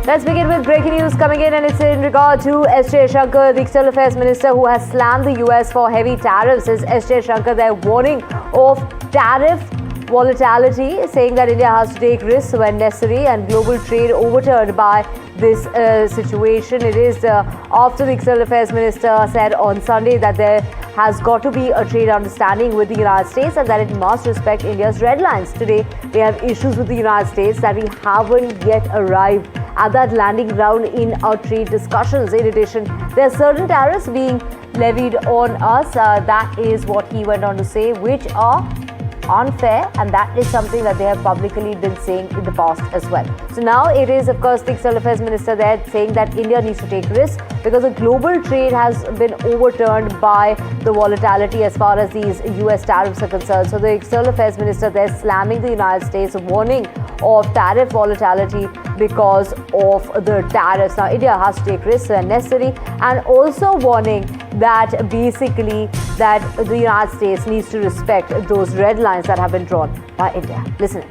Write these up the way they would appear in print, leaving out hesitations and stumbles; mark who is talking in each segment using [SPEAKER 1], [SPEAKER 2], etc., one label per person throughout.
[SPEAKER 1] Let's begin with breaking news coming in, and it's in regard to S Jaishankar, the External Affairs Minister, who has slammed the US for heavy tariffs. Is S Jaishankar there warning of tariff volatility, saying that India has to take risks when necessary and global trade overturned by this situation. It is after the External Affairs Minister said on Sunday that there has got to be a trade understanding with the United States and that it must respect India's red lines. Today, we have issues with the United States that we haven't yet arrived at that landing ground in our trade discussions. In addition, there are certain tariffs being levied on us. That is what he went on to say, which are unfair, and that is something that they have publicly been saying in the past as well. So now it is, of course, the External Affairs Minister there saying that India needs to take risks because the global trade has been overturned by the volatility as far as these US tariffs are concerned. So the External Affairs Minister there slamming the United States, warning of tariff volatility because of the tariffs. Now India has to take risks when necessary, and also warning that basically that the United States needs to respect those red lines that have been drawn by India. Listen.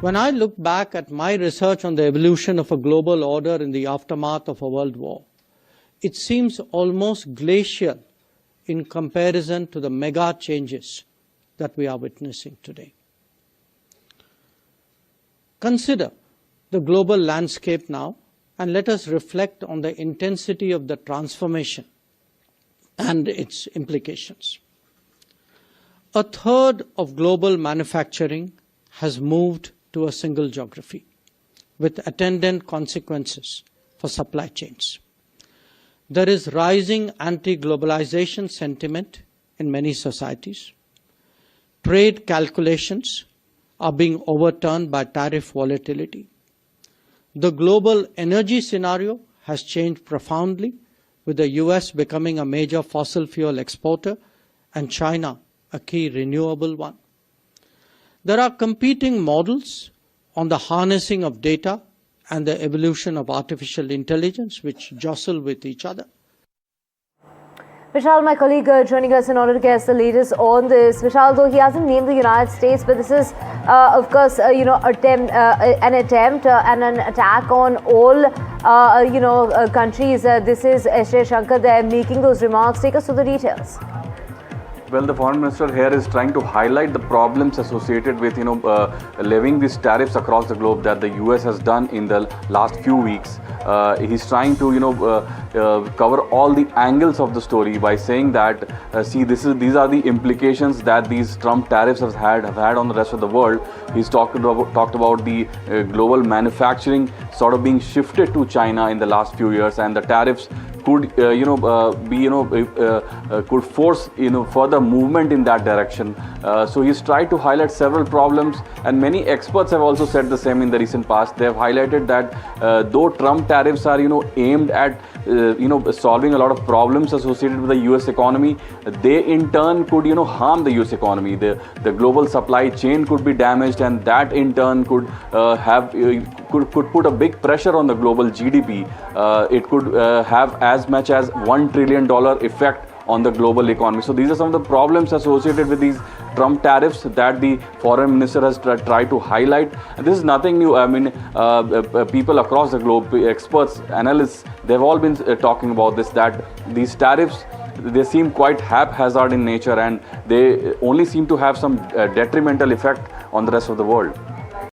[SPEAKER 2] When I look back at my research on the evolution of a global order in the aftermath of a world war, it seems almost glacial in comparison to the mega changes that we are witnessing today. Consider the global landscape now, and let us reflect on the intensity of the transformation and its implications. A third of global manufacturing has moved to a single geography, with attendant consequences for supply chains. There is rising anti-globalization sentiment in many societies. Trade calculations are being overturned by tariff volatility. The global energy scenario has changed profoundly, with the US becoming a major fossil fuel exporter and China a key renewable one. There are competing models on the harnessing of data and the evolution of artificial intelligence which jostle with each other.
[SPEAKER 1] Vishal, my colleague, joining us in order to get the latest on this. Vishal, though he hasn't named the United States, but this is, of course, an attempt and an attack on all, countries. This is S Jaishankar there making those remarks. Take us through the details.
[SPEAKER 3] Well, the foreign minister here is trying to highlight the problems associated with, levying these tariffs across the globe that the US has done in the last few weeks. He's trying to, cover all the angles of the story by saying that, these are the implications that these Trump tariffs have had on the rest of the world. He's talked about the global manufacturing sort of being shifted to China in the last few years, and the tariffs could could force further movement in that direction. So he's tried to highlight several problems, and many experts have also said the same in the recent past. They have highlighted that though Trump tariffs are aimed at solving a lot of problems associated with the US economy, they in turn could harm the US economy. The global supply chain could be damaged, and that in turn could could put a big pressure on the global GDP. It could have as much as $1 trillion effect on the global economy. So these are some of the problems associated with these Trump tariffs that the foreign minister has tried to highlight. And this is nothing new. I mean, people across the globe, experts, analysts, they've all been talking about this, that these tariffs, they seem quite haphazard in nature, and they only seem to have some detrimental effect on the rest of the world.